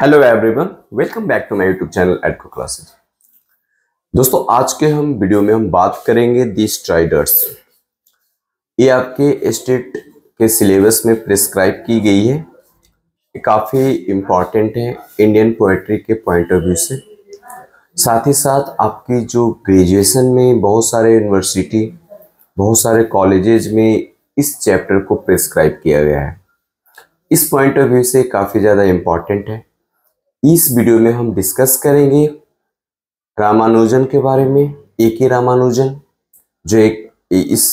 Hello everyone, welcome back to my YouTube channel एडको classes. दोस्तों, आज के वीडियो में हम बात करेंगे दी स्ट्राइडर्स। ये आपके स्टेट के सिलेबस में प्रिस्क्राइब की गई है। ये काफ़ी इम्पॉर्टेंट है इंडियन पोएट्री के पॉइंट ऑफ व्यू से। साथ ही साथ आपकी जो ग्रेजुएशन में बहुत सारे यूनिवर्सिटी, बहुत सारे कॉलेजेज में इस चैप्टर को प्रिस्क्राइब किया गया है। इस पॉइंट ऑफ व्यू से काफ़ी ज़्यादा इम्पॉर्टेंट है। इस वीडियो में हम डिस्कस करेंगे रामानुजन के बारे में। ए.के. रामानुजन जो इस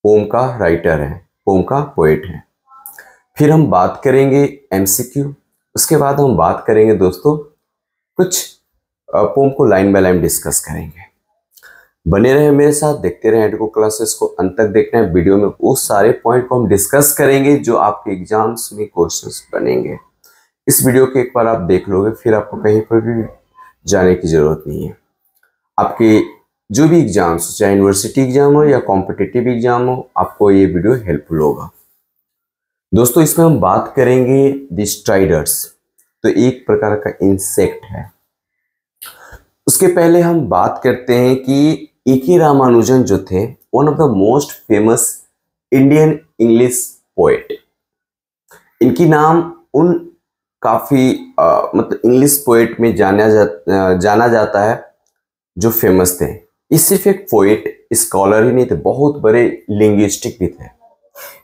पोम का राइटर है, पोम का पोएट है। फिर हम बात करेंगे एमसीक्यू। उसके बाद हम बात करेंगे दोस्तों कुछ पोम को लाइन बाय लाइन डिस्कस करेंगे। बने रहे मेरे साथ, देखते रहे एडको क्लासेस को, अंत तक देखना है। वीडियो में वो सारे पॉइंट को हम डिस्कस करेंगे जो आपके एग्जाम्स में क्वेश्चंस बनेंगे। इस वीडियो को एक बार आप देख लोगे, फिर आपको कहीं पर भी जाने की जरूरत नहीं है। आपके जो भी एग्जाम्स, चाहे यूनिवर्सिटी एग्जाम हो या कॉम्पिटिटिव एग्जाम हो, आपको ये वीडियो हेल्पफुल होगा। दोस्तों, इसमें हम बात करेंगे द स्ट्राइडर्स। तो एक प्रकार का इंसेक्ट है। उसके पहले हम बात करते हैं कि ए.के. रामानुजन जो थे, one of the most famous Indian English poet. इनकी नाम उन काफी मतलब इंग्लिश पोएट में जाना जाता है जो फेमस थे। ये सिर्फ एक पोएट, स्कॉलर ही नहीं थे, बहुत बड़े लिंग्विस्टिक भी थे।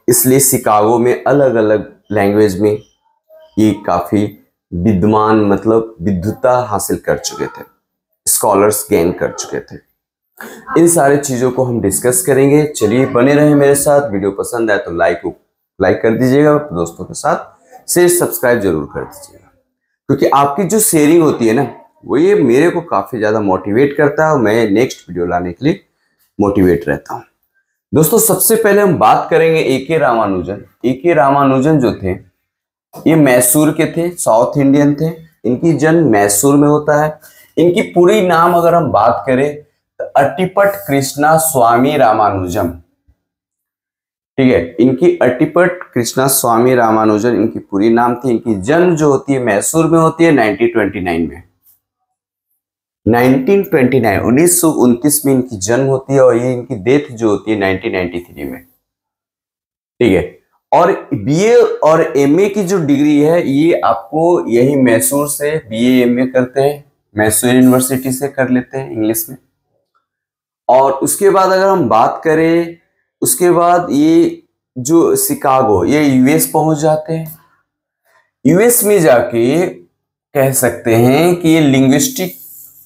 इसलिए शिकागो में अलग अलग लैंग्वेज में ये काफी विद्वान, मतलब विद्वता हासिल कर चुके थे, स्कॉलर्स गेन कर चुके थे। इन सारी चीजों को हम डिस्कस करेंगे। चलिए बने रहे मेरे साथ। वीडियो पसंद आए तो लाइक कर दीजिएगा, दोस्तों के साथ शेयर सब्सक्राइब जरूर कर दीजिएगा, क्योंकि आपकी जो शेयरिंग होती है ना, वो ये मेरे को काफी ज्यादा मोटिवेट करता है और मैं नेक्स्ट वीडियो लाने के लिए मोटिवेट रहता हूं। दोस्तों, सबसे पहले हम बात करेंगे ए.के. रामानुजन। ए.के. रामानुजन जो थे, ये मैसूर के थे, साउथ इंडियन थे। इनकी जन्म मैसूर में होता है। इनकी पूरी नाम अगर हम बात करें तो अट्टिपट्ट कृष्णा स्वामी रामानुजम, ठीक है। इनकी अट्टिपट्ट कृष्णा स्वामी रामानुजन इनकी पूरी नाम थी। इनकी जन्म जो होती है मैसूर में होती है 1929 में। 1929 में इनकी जन्म होती है और ये इनकी डेथ जो होती है 1993 में, ठीक है। और बीए और एमए की जो डिग्री है, ये आपको यही मैसूर से बीए एमए करते हैं, मैसूर यूनिवर्सिटी से कर लेते हैं इंग्लिश में। और उसके बाद अगर हम बात करें, उसके बाद ये जो शिकागो, ये यूएस पहुंच जाते हैं। यूएस में जाके कह सकते हैं कि ये लिंग्विस्टिक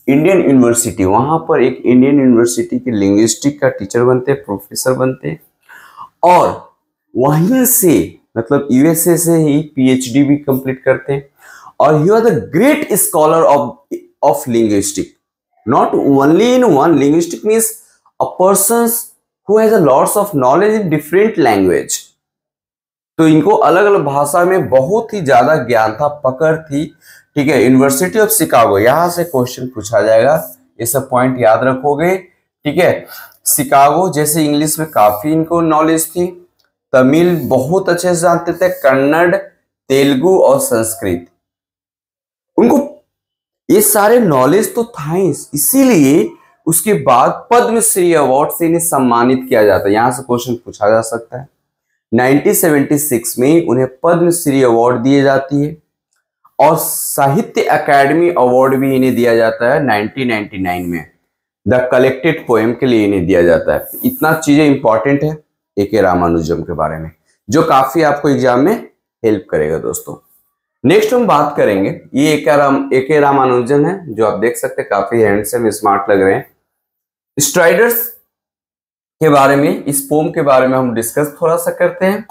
इंडियन यूनिवर्सिटी, वहां पर एक इंडियन यूनिवर्सिटी के लिंग्विस्टिक का टीचर बनते हैं, प्रोफेसर बनते हैं। और वहीं से, मतलब यूएसए से ही पीएचडी भी कंप्लीट करते हैं। और you are the great scholar of linguistic, not only in one. Linguistic means a person who has a lots of knowledge in different language। तो इनको अलग अलग भाषा में बहुत ही ज्यादा ज्ञान था, पकड़ थी, ठीक है। यूनिवर्सिटी ऑफ शिकागो, यहां से क्वेश्चन पूछा जाएगा, ये सब पॉइंट याद रखोगे, ठीक है। शिकागो जैसे इंग्लिश में काफी इनको नॉलेज थी। तमिल बहुत अच्छे से जानते थे, कन्नड़, तेलुगु और संस्कृत, उनको ये सारे नॉलेज तो था ही। इसीलिए उसके बाद पद्मश्री अवार्ड से इन्हें सम्मानित किया जाता है। यहां से क्वेश्चन पूछा जा सकता है। 1976 में उन्हें पद्मश्री अवार्ड दिए जाती है और साहित्य अकादमी अवार्ड भी इन्हें दिया जाता है 1999 में। द कलेक्टेड पोएम के लिए इन्हें दिया जाता है। इतना चीजें इंपॉर्टेंट है ए.के. रामानुजम के बारे में, जो काफी आपको एग्जाम में हेल्प करेगा। दोस्तों, नेक्स्ट हम बात करेंगे, ये ए.के. रामानुजन है, जो आप देख सकते हैं, काफी हैंडसम, स्मार्ट लग रहे हैं। स्ट्राइडर्स के बारे में, इस पोम के बारे में हम डिस्कस थोड़ा सा करते हैं,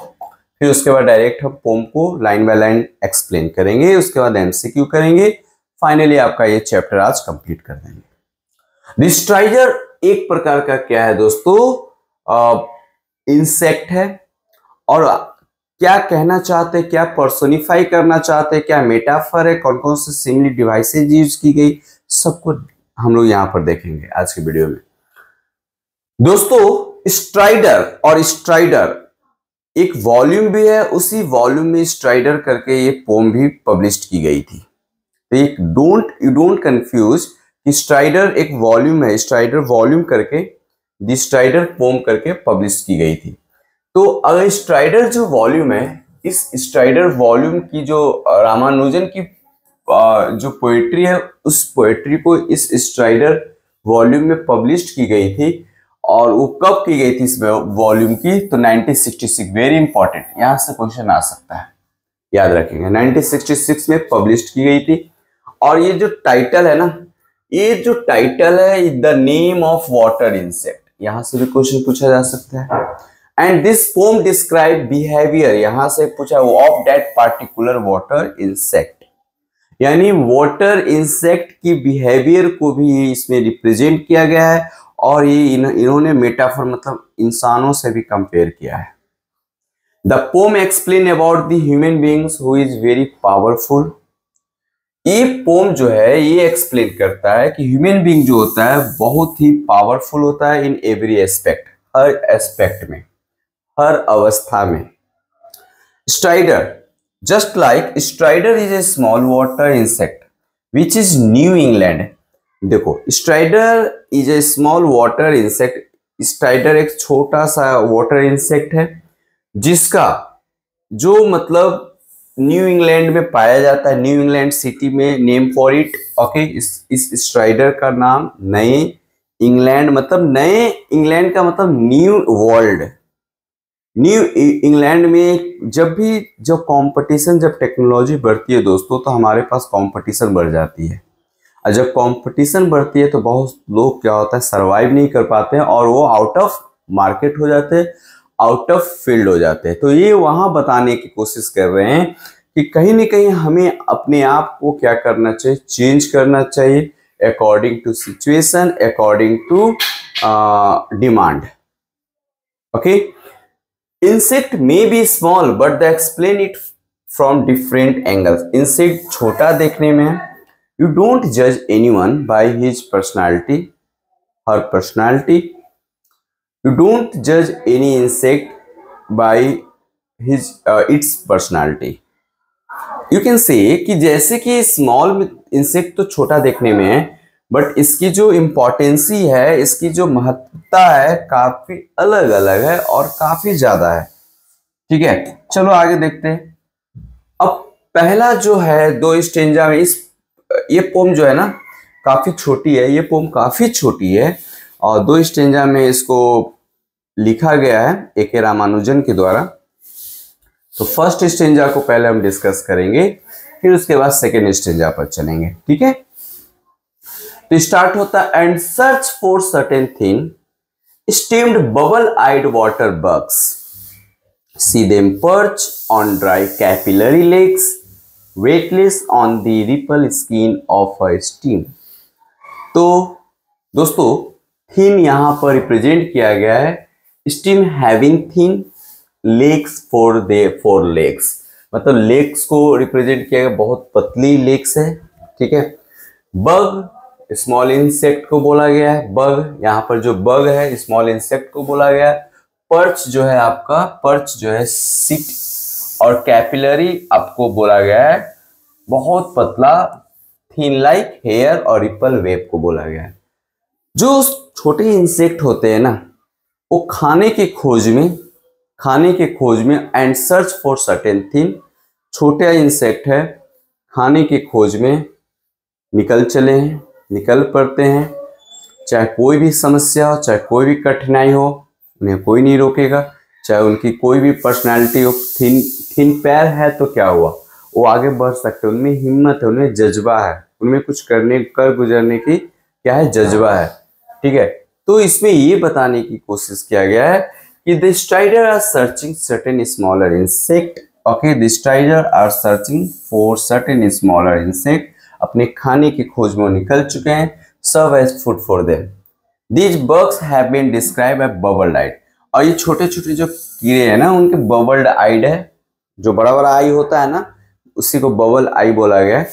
फिर उसके बाद डायरेक्ट हम पोम को लाइन बाय लाइन एक्सप्लेन करेंगे, उसके बाद एमसीक्यू करेंगे, फाइनली आपका ये चैप्टर आज कंप्लीट कर देंगे। द स्ट्राइडर एक प्रकार का क्या है दोस्तों, इंसेक्ट है। और क्या कहना चाहते हैं, क्या पर्सोनिफाई करना चाहते हैं, क्या मेटाफर है, कौन कौन से सिमिली डिवाइसेज यूज की गई, सबको हम लोग यहाँ पर देखेंगे आज के वीडियो में। दोस्तों, स्ट्राइडर और स्ट्राइडर एक वॉल्यूम भी है, उसी वॉल्यूम में स्ट्राइडर करके ये पोम भी पब्लिश की गई थी। तो एक यू डोंट कंफ्यूज कि स्ट्राइडर एक वॉल्यूम है, स्ट्राइडर वॉल्यूम करके द स्ट्राइडर पोम करके पब्लिश की गई थी। तो अगर स्ट्राइडर जो वॉल्यूम है, इस स्ट्राइडर वॉल्यूम की जो रामानुजन की जो पोएट्री है, उस पोएट्री को इस स्ट्राइडर वॉल्यूम में पब्लिश की गई थी। और वो कब की गई थी इस वॉल्यूम की? तो 1966। वेरी इंपॉर्टेंट, यहां से क्वेश्चन आ सकता है, याद रखेंगे। 1966 में पब्लिश की गई थी। और ये जो टाइटल है ना, ये जो टाइटल है the name of water insect, यहां से भी क्वेश्चन पूछा जा सकता है। And this pome describe behaviour, यहां से पूछा of that particular water insect, यानी वाटर इंसेक्ट की बिहेवियर को भी इसमें रिप्रेजेंट किया गया है। और ये इन्होंने मेटाफर मतलब इंसानों से भी कंपेयर किया है। The pome explain about the human beings who is very powerful. ये पोम जो है ये एक्सप्लेन करता है कि ह्यूमन बीइंग जो होता है बहुत ही पावरफुल होता है इन एवरी एस्पेक्ट, हर एस्पेक्ट में, हर अवस्था में। Strider, just like strider is a small water insect which is New England. देखो, strider is a small water insect, strider एक छोटा सा वाटर इंसेक्ट है जिसका जो मतलब न्यू इंग्लैंड में पाया जाता है, न्यू इंग्लैंड सिटी में, नेम फॉर इट। ओके, इस स्ट्राइडर का नाम नए इंग्लैंड, मतलब नए इंग्लैंड का मतलब न्यू वर्ल्ड। न्यू इंग्लैंड में जब कंपटीशन, जब टेक्नोलॉजी बढ़ती है दोस्तों, तो हमारे पास कंपटीशन बढ़ जाती है। और जब कंपटीशन बढ़ती है तो बहुत लोग क्या होता है, सरवाइव नहीं कर पाते हैं और वो आउट ऑफ मार्केट हो जाते हैं, आउट ऑफ फील्ड हो जाते हैं। तो ये वहां बताने की कोशिश कर रहे हैं कि कहीं ना कहीं हमें अपने आप को क्या करना चाहिए, चेंज करना चाहिए according to situation, according to demand. Okay, insect may be small but they explain it from different angles. Insect छोटा देखने में है। यू डोंट जज anyone by his personality, her personality. You don't judge any insect by its personality. You can say कि जैसे कि small insect तो छोटा देखने में है, बट इसकी जो इम्पोर्टेंसी है, इसकी जो महत्ता है, काफी अलग अलग है और काफी ज्यादा है। ठीक है, चलो आगे देखते हैं। अब पहला जो है दो स्टेंजा में, ये पोम जो है ना काफी छोटी है, ये पोम काफी छोटी है और दो स्टेंजा में इसको लिखा गया है ए.के. रामानुजन के द्वारा। तो फर्स्ट स्टेंजा को पहले हम डिस्कस करेंगे, फिर उसके बाद सेकेंड स्टेंजा पर चलेंगे। ठीक है, तो स्टार्ट होता है, and search for certain thing steamed bubble eyed water bugs, see them perch on dry capillary legs, weightless on the ripple skin of a stream. तो दोस्तों, थिन यहां पर रिप्रेजेंट किया गया है, stream having thin legs for legs, मतलब legs को represent किया गया, बहुत पतली लेग्स है। ठीक है, बग स्मॉल इंसेक्ट को बोला गया है, बग यहाँ पर जो बग है स्मॉल इंसेक्ट को बोला गया है। पर्च जो है आपका, पर्च जो है सिट, और कैपिलरी आपको बोला गया है बहुत पतला, थिन लाइक हेयर, और रिपल वेब को बोला गया है। जो छोटे इंसेक्ट होते हैं ना, वो खाने के खोज में and search for certain thing, छोटे इंसेक्ट है, खाने के खोज में निकल पड़ते हैं। चाहे कोई भी समस्या हो, चाहे कोई भी कठिनाई हो, उन्हें कोई नहीं रोकेगा। चाहे उनकी कोई भी पर्सनालिटी हो, थिन पैर है तो क्या हुआ, वो आगे बढ़ सकते हैं, उनमें हिम्मत है, उनमें जज्बा है, उनमें कुछ कर गुजरने की क्या है, जज्बा है। ठीक है, तो इसमें ये बताने की कोशिश किया गया है कि the strider are searching certain smaller insect. Okay, the strider are searching for certain smaller insect, अपने खाने की खोज में निकल चुके हैं, serve as food for them. These bugs have been describe as bubbled eyed, और ये छोटे छोटे जो कीड़े हैं ना, उनके बबल्ड आइड है, जो बड़ा बड़ा आई होता है ना, उसी को बबल आई बोला गया है।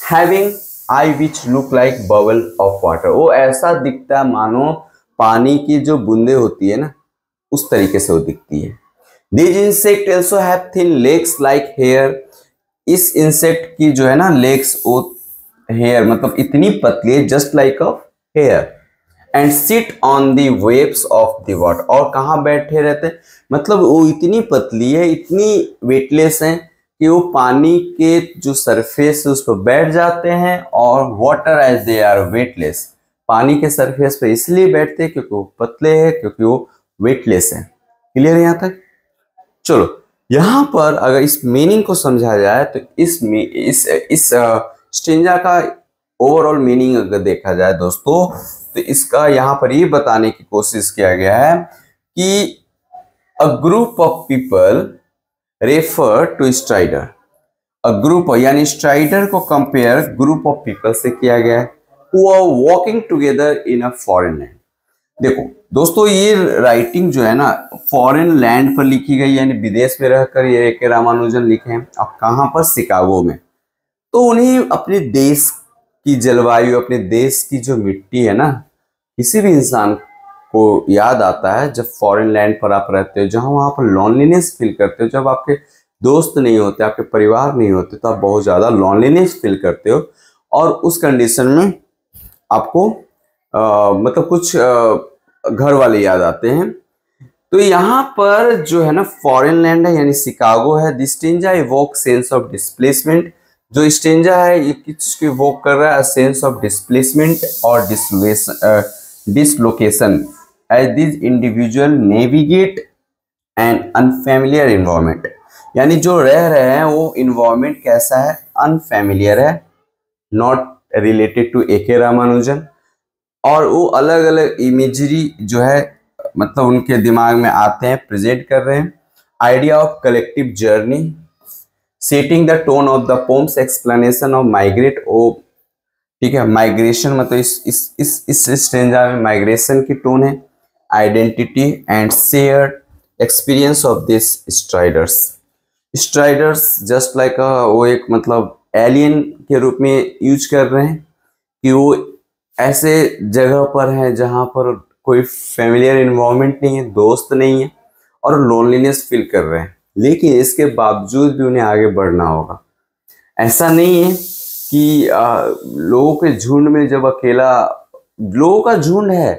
Having I which look like bubble of water, वो ऐसा दिखता है मानो पानी की जो बूंदे होती है ना, उस तरीके से वो दिखती है। These insect also have thin legs like hair. इस इंसेक्ट की जो है ना लेग्स वो हेयर मतलब इतनी पतली है just like a hair, and sit on the waves of the water, और कहाँ बैठे रहते हैं मतलब वो इतनी पतली है, इतनी वेटलेस है कि वो पानी के जो सरफेस है उस पर बैठ जाते हैं, और water as they are weightless, पानी के सरफेस पे इसलिए बैठते हैं क्योंकि वो पतले हैं, क्योंकि वो वेटलेस है। क्लियर है यहाँ तक? चलो यहां पर अगर इस मीनिंग को समझा जाए तो इस स्टेंजा का ओवरऑल मीनिंग अगर देखा जाए दोस्तों, तो इसका यहां पर ये बताने की कोशिश किया गया है कि a group of people refer to strider. A group यानी स्ट्राइडर को कंपेयर ग्रुप ऑफ पीपल से किया गया है who are walking together in a foreign land. देखो दोस्तों ये राइटिंग जो है ना फॉरेन लैंड पर लिखी गई, यानी विदेश में रहकर ये ए.के. रामानुजन लिखे हैं। अब कहाँ पर? शिकागो में। तो उन्हें अपने देश की जलवायु, अपने देश की जो मिट्टी है ना, किसी भी इंसान को याद आता है जब फॉरेन लैंड पर आप रहते हो, जहाँ वहाँ पर लॉनलीनेस फील करते हो, जब आपके दोस्त नहीं होते, आपके परिवार नहीं होते, तो आप बहुत ज़्यादा लॉनलीनेस फील करते हो, और उस कंडीशन में आपको मतलब कुछ घर वाले याद आते हैं। तो यहाँ पर जो है ना फॉरेन लैंड है यानी शिकागो है। The stanza evoke sense of displacement. जो स्टेंजा है ये किस को इवोक कर रहा है? सेंस ऑफ डिस्प्लेसमेंट और dislocation as this individual navigate an unfamiliar environment. यानी जो रह रहे हैं वो इन्वायरमेंट कैसा है? अनफेमिलियर है, not related to A K. Ramanujan, और वो अलग अलग इमेजरी जो है मतलब उनके दिमाग में आते हैं, प्रेजेंट कर रहे हैं। Idea of collective journey, setting the tone of the poems, explanation of migrate. ओ ठीक है, माइग्रेशन मतलब इस स्टेंजा में माइग्रेशन की टोन है। Identity and shared experience of this striders. Striders just like वो एक मतलब एलियन के रूप में यूज कर रहे हैं कि वो ऐसे जगह पर है जहां पर कोई फैमिलियर इन्वायरमेंट नहीं है, दोस्त नहीं है, और लोनलीनेस फील कर रहे हैं, लेकिन इसके बावजूद भी उन्हें आगे बढ़ना होगा। ऐसा नहीं है कि लोगों के झुंड में जब अकेला, लोगों का झुंड है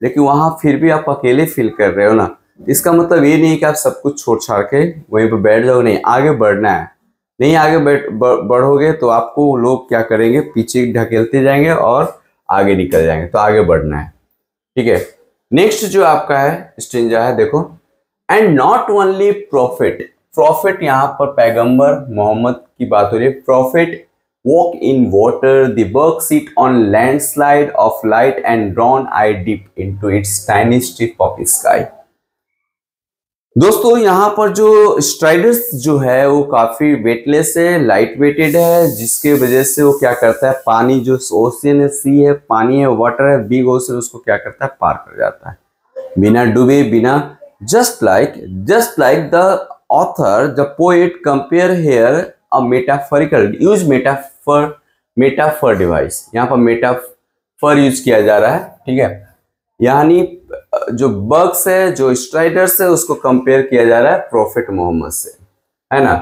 लेकिन वहां फिर भी आप अकेले फील कर रहे हो ना, इसका मतलब ये नहीं कि आप सब कुछ छोड़ छाड़ के वहीं पर बैठ जाओ। नहीं, आगे बढ़ना है। नहीं आगे बढ़ोगे तो आपको लोग क्या करेंगे? पीछे ढकेलते जाएंगे और आगे निकल जाएंगे। तो आगे बढ़ना है, ठीक है। नेक्स्ट जो आपका है स्टेंजा है, देखो, and not only prophet. Prophet यहाँ पर पैगंबर मोहम्मद की बात हो रही है। Prophet walk in water, the bird seat on landslide of light and drawn eye deep into its tiny strip of sky. दोस्तों यहाँ पर जो स्ट्राइडर्स जो है वो काफी वेटलेस है, लाइट वेटेड है, जिसके वजह से वो क्या करता है? पानी जो ओशियन है, सी है, पानी है, वाटर है, बिग ओशियन, उसको क्या करता है? पार कर जाता है बिना डूबे, बिना just like the author the poet compare here a metaphorical use metaphor device. यहाँ पर मेटाफर यूज किया जा रहा है, ठीक है। यानी जो बग्स है, जो स्ट्राइडर्स है, उसको कंपेयर किया जा रहा है प्रॉफिट मोहम्मद से, है ना।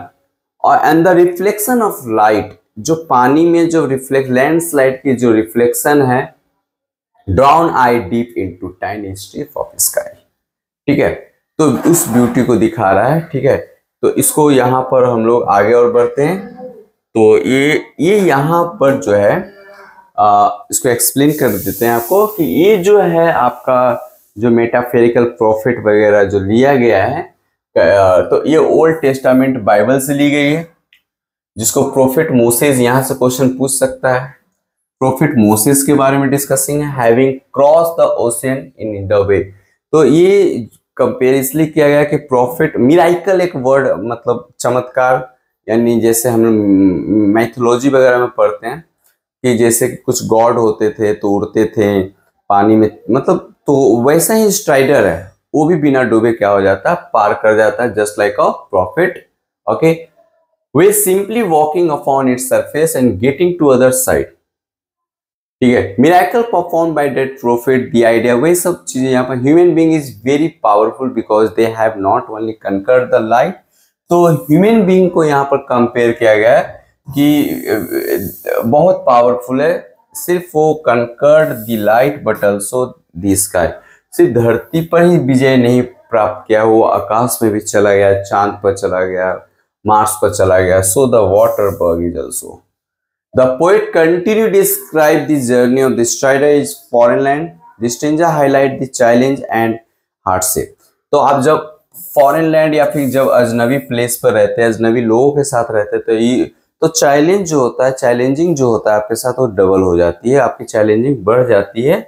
और and the reflection of light, जो पानी में जो रिफ्लेक्ट, लैंडस्लाइड की जो रिफ्लेक्शन है, drown I deep into tiny strip of sky, ठीक है। तो उस ब्यूटी को दिखा रहा है, ठीक है। तो इसको यहाँ पर हम लोग आगे और बढ़ते हैं। तो ये यहाँ पर जो है इसको एक्सप्लेन कर देते हैं आपको कि ये जो है आपका जो मेटाफेरिकल प्रॉफिट वगैरह जो लिया गया है, तो ये ओल्ड टेस्टामेंट बाइबल से ली गई है, जिसको प्रॉफिट मोसेस यहाँ से क्वेश्चन पूछ सकता है। प्रॉफिट मोसेस के बारे में डिस्कसिंग है, having cross the ocean in the way. तो ये कंपेयर इसलिए किया गया कि प्रॉफिट, मिराइकल एक वर्ड मतलब चमत्कार, यानी जैसे हम मैथोलॉजी वगैरह में पढ़ते हैं कि जैसे कि कुछ गॉड होते थे तो उड़ते थे पानी में, मतलब तो वैसा ही स्ट्राइडर है, वो भी बिना डूबे क्या हो जाता है? पार कर जाता है, just like a prophet. Okay, वे simply walking upon its surface and getting to other side. ठीक है, miracle perform by that prophet, the idea, वही सब चीजें यहाँ पर। Human being is very powerful because they have not only conquered the light. तो human being को यहाँ पर कंपेयर किया गया है कि बहुत पावरफुल है, सिर्फ वो conquered the light but also the sky, सिर्फ धरती पर ही विजय नहीं प्राप्त किया, वो आकाश में भी चला गया, चांद पर चला गया, मार्स पर चला गया। So the water bug is also. The poet continued to describe the journey of the strider is foreign land. The stranger highlight the challenge and hardship. तो आप जब फॉरेन लैंड या फिर जब अजनबी प्लेस पर रहते हैं, अजनबी लोगों के साथ रहते हैं, तो ये तो चैलेंज जो होता है, चैलेंजिंग जो होता है आपके साथ, वो डबल हो जाती है, आपकी चैलेंजिंग बढ़ जाती है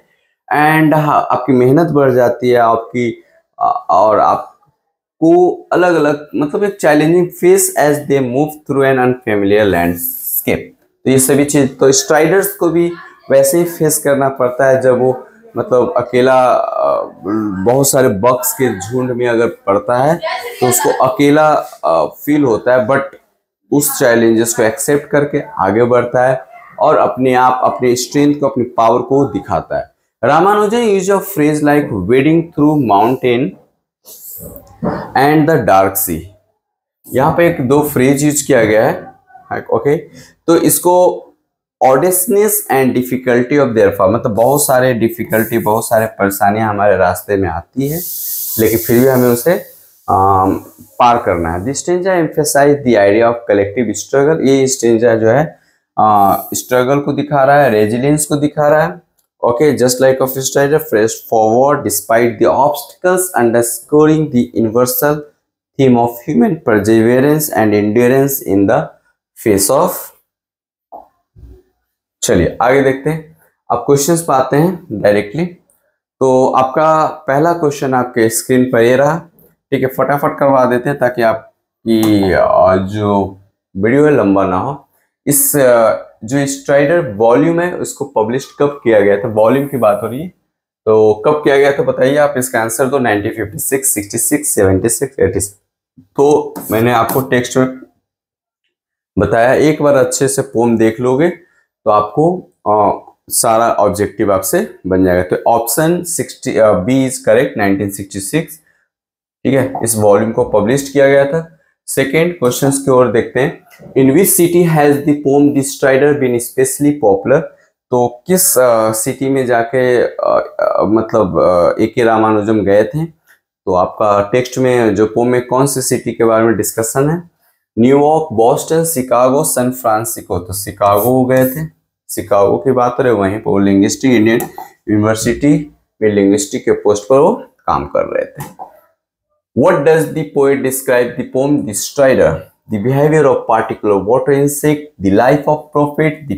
एंड आपकी मेहनत बढ़ जाती है आपकी, और आपको अलग अलग मतलब एक challenging face as they move through an unfamiliar landscape. तो ये सभी चीज तो स्ट्राइडर्स को भी वैसे ही फेस करना पड़ता है जब वो मतलब अकेला बहुत सारे बग्स के झुंड में अगर पड़ता है तो उसको अकेला फील होता है, बट उस चैलेंजेस को एक्सेप्ट करके आगे बढ़ता है और अपने आप अपने स्ट्रेंथ को, अपनी पावर को दिखाता है। Ramanujan use a phrase like wedding through mountain and the dark sea. यहाँ पे एक दो फ्रेज यूज किया गया है, ओके। तो इसको audaciousness and difficulty of their for, मतलब बहुत सारे डिफिकल्टी, बहुत सारे परेशानियां हमारे रास्ते में आती है, लेकिन फिर भी हमें उसे पार करना है। This stanza emphasize the idea of collective struggle. ये स्टेंजा जो है स्ट्रगल को दिखा रहा है, रेजिलियंस को दिखा रहा है, okay. Just like of strider fresh forward despite the obstacles, underscoring the universal theme of human perseverance and endurance in the face of. चलिए आगे देखते हैं, अब क्वेश्चंस पे आते हैं डायरेक्टली। तो आपका पहला क्वेश्चन आपके स्क्रीन पर ये रहा, ठीक है, फटाफट करवा देते हैं ताकि आपकी जो वीडियो है लंबा ना हो। इस जो स्ट्राइडर वॉल्यूम है उसको पब्लिश कब किया गया था, वॉल्यूम की बात हो रही है, तो कब किया गया था बताइए आप। इसका आंसर तो 1956, 66, 76, 86। तो मैंने आपको टेक्स्ट में बताया, एक बार अच्छे से पोम देख लोगे तो आपको सारा ऑब्जेक्टिव आपसे बन जाएगा। तो ऑप्शन 60 बी इज करेक्ट, 1966, ठीक है, इस वॉल्यूम को पब्लिश किया गया था। सेकेंड क्वेश्चन की ओर देखते हैं। In which city has the poem the strider been specially popular. तो किस सिटी में जाके मतलब ए के रामानुजम गए थे, तो आपका टेक्स्ट में जो पोम में कौन सी सिटी के बारे में डिस्कशन है, New York, Boston, Chicago, San Francisco. तो शिकागो गए थे, शिकागो की बात करें, वहीं पर वो लिंग्विस्टिक, इंडियन यूनिवर्सिटी में लिंग्विस्टिक के पोस्ट पर वो काम कर रहे थे। What does the poet describe the poem The Strider? The behavior of particular water insect, the life of prophet, the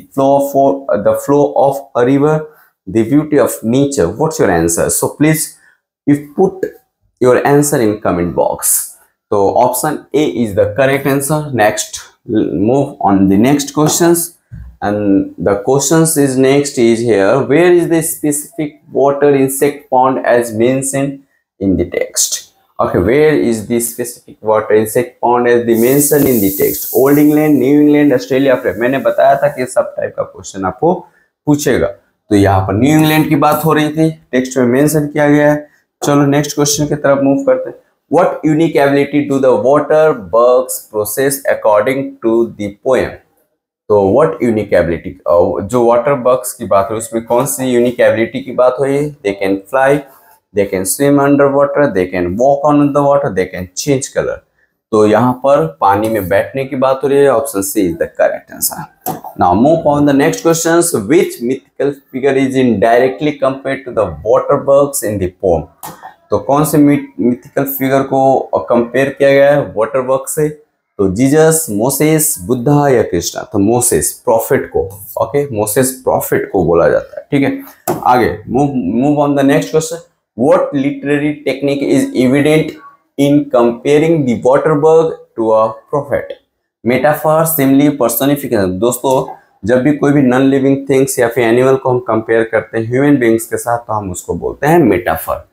flow of a river, the beauty of nature. What's your answer? So please, you put your answer in comment box. So option A is the correct answer. Next, move on the next questions. And the questions is next is here. Where is the specific water insect found as mentioned in the text? Okay, where is the specific water insect found as the mentioned in the text? Old England, new England, Australia. मैंने बताया था कि सब type का question आपको पूछेगा, तो यहाँ पर न्यू इंग्लैंड की बात हो रही थी, टेक्स्ट में मेंशन किया गया है। चलो नेक्स्ट क्वेश्चन की तरफ मूव करते हैं। What unique ability do the water bugs possess according to the poem? तो what unique ability, जो वाटर बग्स की बात है उसमें कौन सी यूनिक एबिलिटी की बात हो रही है? They can fly, they can swim underwater, they can walk on the water, they can change color। तो यहाँ पर पानी में बैठने की बात हो रही है, option C is the correct answer. Now move on the next questions. Which mythical figure is indirectly compared to the water bugs in the poem? तो कौन से मिथिकल फिगर को कंपेयर किया गया है वाटर बग से? तो जीसस, मोसेस, बुद्धा या कृष्णा? तो मोसेस प्रॉफिट को, ओके, मोसेस प्रॉफिट को बोला जाता है, ठीक है। आगे move on the next question. What literary technique is evident in comparing the water bug to a prophet? Metaphor, simile, personification। दोस्तों जब भी कोई भी नॉन लिविंग थिंग्स या फिर एनिमल को हम कंपेयर करते हैं ह्यूमन बींग्स के साथ, तो हम उसको बोलते हैं metaphor.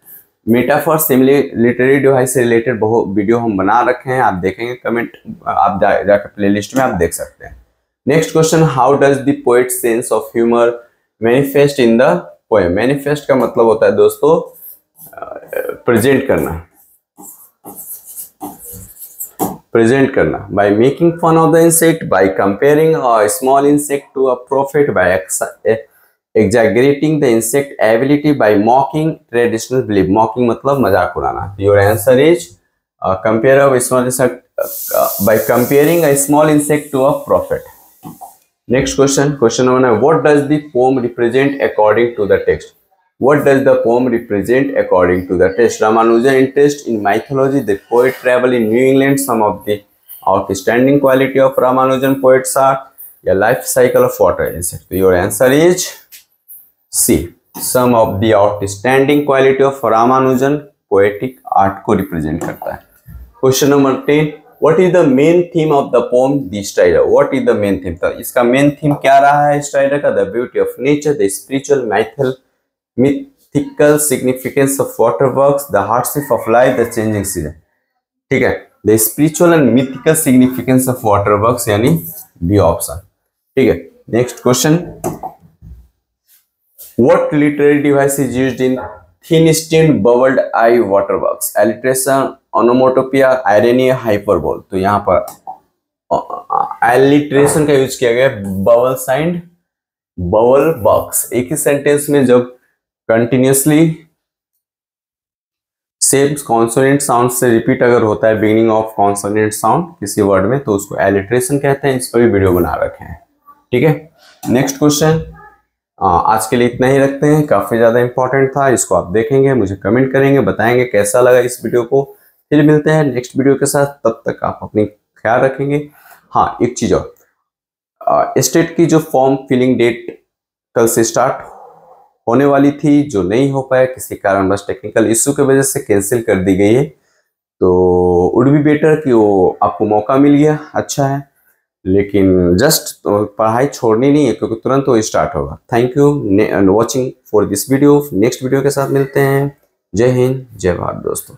Metaphor, simile, literary device से रिलेटेड बहुत वीडियो हम बना रखे हैं, आप देखेंगे कमेंट, आप जाकर प्लेलिस्ट में आप देख सकते हैं। Next question. How does the poet sense of humour manifest in the poem. Manifest का मतलब होता है दोस्तों प्रेजेंट करना, प्रेजेंट करना। By making fun of the insect, by comparing a small insect to a prophet, बाय exaggerating the insect ability, by mocking traditional belief। mocking मतलब मजाक उड़ाना। your answer is compare a small insect by comparing a small insect to a prophet। next question, question number 9, what does the poem represent according to the text? what does the poem represent according to the text? Ramanujan interest in mythology, the poet travel in New England, some of the outstanding quality of Ramanujan poets are a life cycle of water insect। your answer is C, some of the outstanding quality of Ramanujan poetic art को represent करता है। Question number 10, what is the main theme of the poem The Strider? what is the main theme? तो इसका main theme क्या रहा है strider का? the beauty of nature, the spiritual mythical significance of waterworks, the hardship of life, the changing season। ठीक है, the spiritual and mythical significance of waterworks यानी B option. ठीक है, next question, what literary device is used in thin-skinned bubbled eye waterworks? alliteration, onomatopoeia, irony, hyperbole। तो यहाँ पर alliteration का use किया गया, बबल साइंड बबल बॉक्स। एक ही सेंटेंस में जब कंटिन्यूसली सेम कॉन्सोनेंट साउंड से रिपीट अगर होता है बिगिनिंग ऑफ कॉन्सोनेंट साउंड किसी वर्ड में, तो उसको एलिट्रेशन कहते हैं। इस पर भी वीडियो बना रखे हैं। ठीक है, नेक्स्ट क्वेश्चन, आज के लिए इतना ही रखते हैं, काफी ज्यादा इंपॉर्टेंट था। इसको आप देखेंगे, मुझे कमेंट करेंगे, बताएंगे कैसा लगा इस वीडियो को। फिर मिलते हैं नेक्स्ट वीडियो के साथ, तब तक आप अपनी ख्याल रखेंगे। हाँ, एक चीज और, स्टेट की जो फॉर्म फिलिंग डेट कल से स्टार्ट होने वाली थी, जो नहीं हो पाया किसी कारणवश, टेक्निकल इश्यू की वजह से कैंसिल कर दी गई है। तो वुड बी बेटर कि वो आपको मौका मिल गया, अच्छा है, लेकिन जस्ट पढ़ाई छोड़नी नहीं है क्योंकि तुरंत वो स्टार्ट होगा। Thank you watching for this video. Next video के साथ मिलते हैं। जय हिंद, जय भारत दोस्तों।